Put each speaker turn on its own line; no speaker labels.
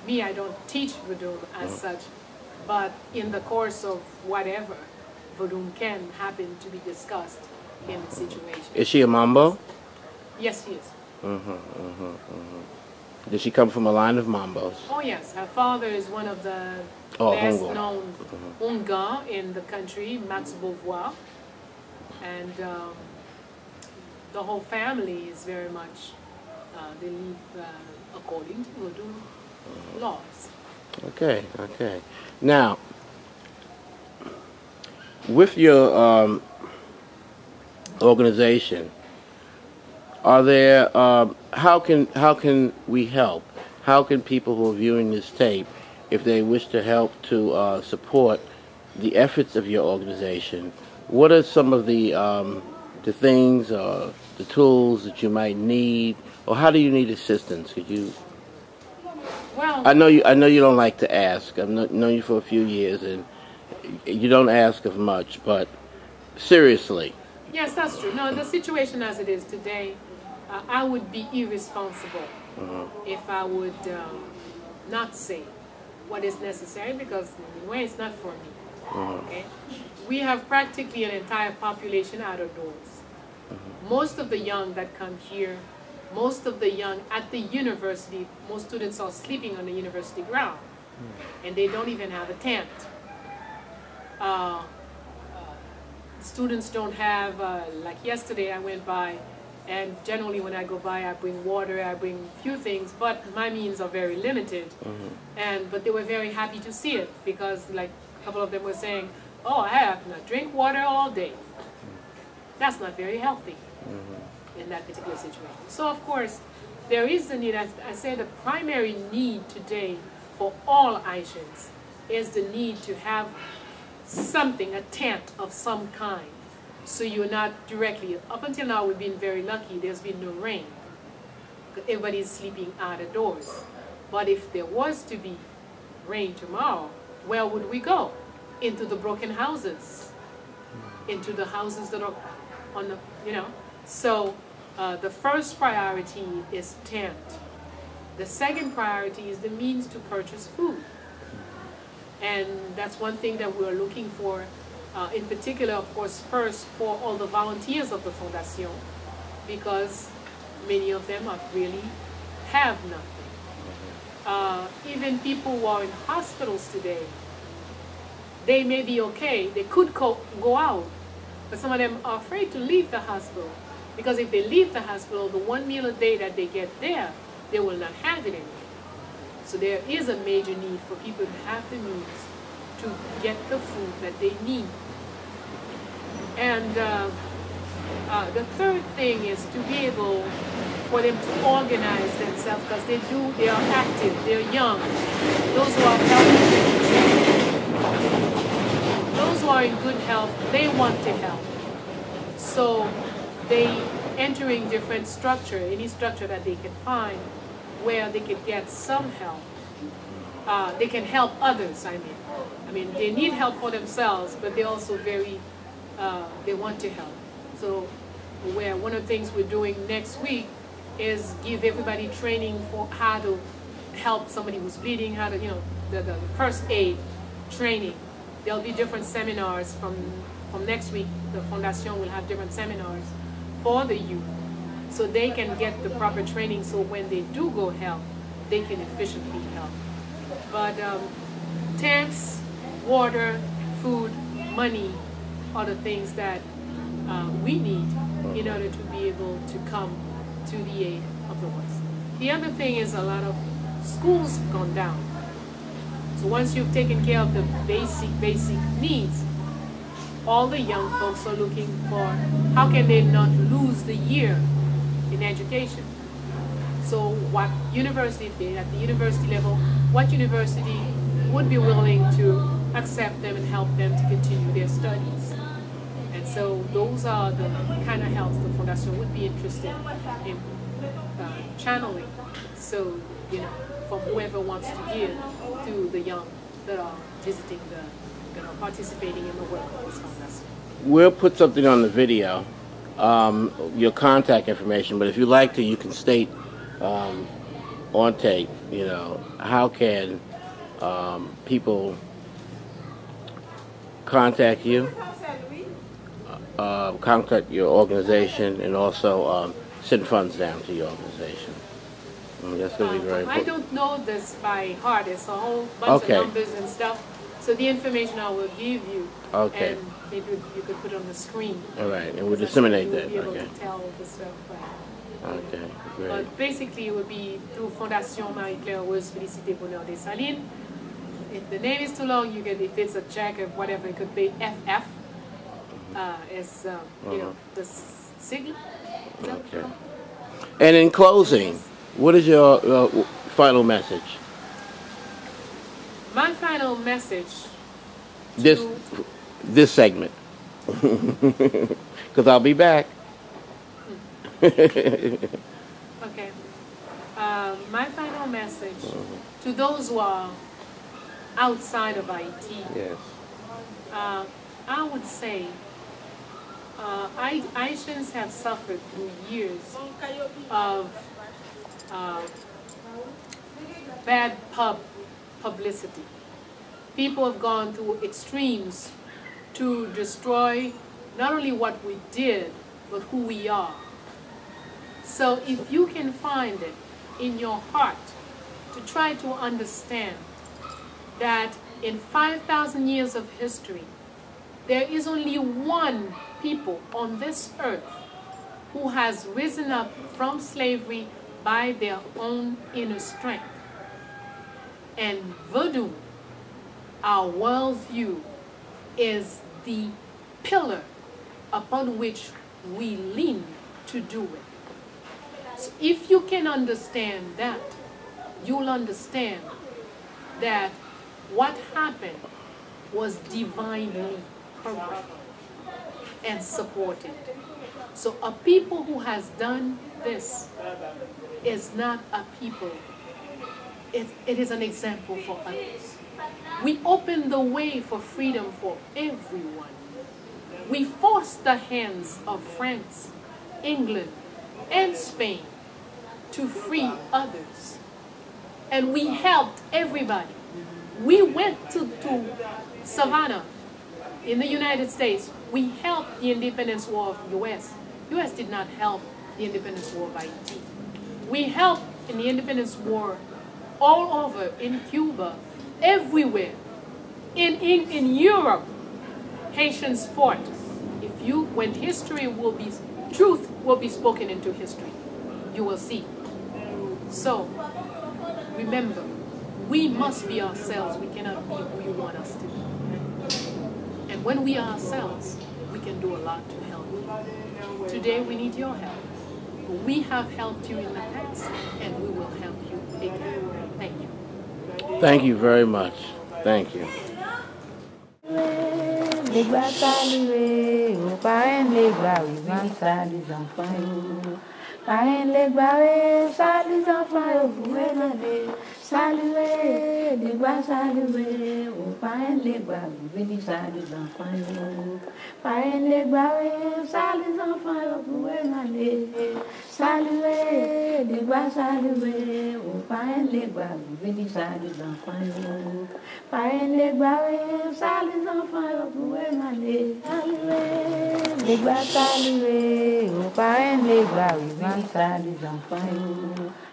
Me, I don't teach voodoo as such, but in the course of whatever, voodoo can happen to be discussed in the situation.
Is she a mambo?
Yes, she is.
Did she come from a line of mambos?
Oh yes, her father is one of the best known unga in the country, Max Beauvoir, and the whole family is very much, they live according to voodoo laws.
Okay, okay. Now, with your organization, are there, how can we help? How can people who are viewing this tape, if they wish to help to support the efforts of your organization, what are some of the things or the tools that you might need, or how do you need assistance? Could you?
Well,
I know you don't like to ask. I've known you for a few years, and you don't ask of much, but seriously.
Yes, that's true. No, the situation as it is today, I would be irresponsible if I would not say what is necessary, because in a way it's not for me. Okay? We have practically an entire population out of doors. Most of the young that come here, most of the young at the university, most students are sleeping on the university ground, and they don't even have a tent. Students don't have, like yesterday I went by, and generally when I go by I bring water, I bring a few things, but my means are very limited. But they were very happy to see it, because like a couple of them were saying, oh, I have to drink water all day. That's not very healthy in that particular situation. So of course, there is the need, as I say, the primary need today for all Haitians is the need to have something, a tent of some kind, so you're not directly, up until now we've been very lucky, there's been no rain. Everybody's sleeping out of doors. But if there was to be rain tomorrow, where would we go? Into the broken houses, into the houses that are on the, So the first priority is tent. The second priority is the means to purchase food. And that's one thing that we're looking for, in particular, of course, first for all the volunteers of the Fondation, because many of them really have nothing. Even people who are in hospitals today, they may be okay, they could go out, but some of them are afraid to leave the hospital, because if they leave the hospital, the one meal a day that they get there, they will not have it anymore. So there is a major need for people to have the means to get the food that they need. And the third thing is to be able for them to organize themselves, because they are active, they're young. Those who are healthy, those who are in good health, they want to help. So they entering different structure, any structure that they can find, where they can get some help. They can help others, I mean, they need help for themselves, but they're also very, they want to help. So where one of the things we're doing next week is give everybody training for how to help somebody who's bleeding, how to, the first aid training. There'll be different seminars from next week. The Fondation will have different seminars for the youth, so they can get the proper training, so when they do go help, they can efficiently help. But tents, water, food, money are the things that we need in order to be able to come to the aid of the ones. The other thing is a lot of schools have gone down. So once you've taken care of the basic needs, all the young folks are looking for how can they not lose the year in education. So what university, if they're at the university level, what university would be willing to accept them and help them to continue their studies? And so those are the kind of help the Fondation would be interested in channeling. So, from whoever wants to give to the young that are visiting participating in the work of this Fondation.
We'll put something on the video, your contact information, but if you like to, you can state on tape, you know, how can people contact you, contact your organization, and also send funds down to your organization? That's going to be very important.
I don't know this by heart. It's a whole bunch of numbers and stuff. So the information I will give you, and maybe you could put on the screen.
All right, and we'll disseminate that.
You'll be able to tell the stuff.
Okay, great.
But basically, it would be through Fondation Marie-Claire Rose Félicité Bonheur des Salines. If the name is too long, you can, if it's a check or whatever, it could be FF. As you know, the signal.
Okay. And in closing, what is your final message?
My final message.
This segment, because I'll be back.
Okay. My final message to those who are outside of Haiti.
Yes.
I would say Haitians have suffered through years of bad publicity. People have gone through extremes to destroy not only what we did, but who we are. So if you can find it in your heart to try to understand that in 5,000 years of history, there is only one people on this earth who has risen up from slavery by their own inner strength. And voodoo, our worldview, is the pillar upon which we lean to do it. So if you can understand that, you'll understand that what happened was divinely correct and supported. So a people who has done this is not a people. It is an example for others. We open the way for freedom for everyone. We forced the hands of France, England, and Spain to free others. And we helped everybody. We went to Savannah in the United States. We helped the independence war of the U.S. U.S. did not help the independence war of Haiti. We helped in the independence war all over, in Cuba, everywhere. In Europe, Haitians fought. When history will be, truth will be spoken into history, you will see. So, remember, we must be ourselves. We cannot be who you want us to be. And when we are ourselves, we can do a lot to help you. Today, we need your help. We have helped you in the past, and we will help you again. Thank you.
Thank you very much. Thank you.
Les gars salués, aux parents les gars, oui, ça les enfants. Parents les gars, ça les enfants, vous pouvez demander. Salués, les gars salués, aux parents les gars, oui, ça les enfants. Parents les gars, ça les enfants, vous pouvez demander. Salués, les gars salués, aux parents les gars, oui, ça les enfants. Parents les gars, ça les enfants, vous pouvez demander. Salués, les gars salués, aux parents les gars, oui, ça les enfants.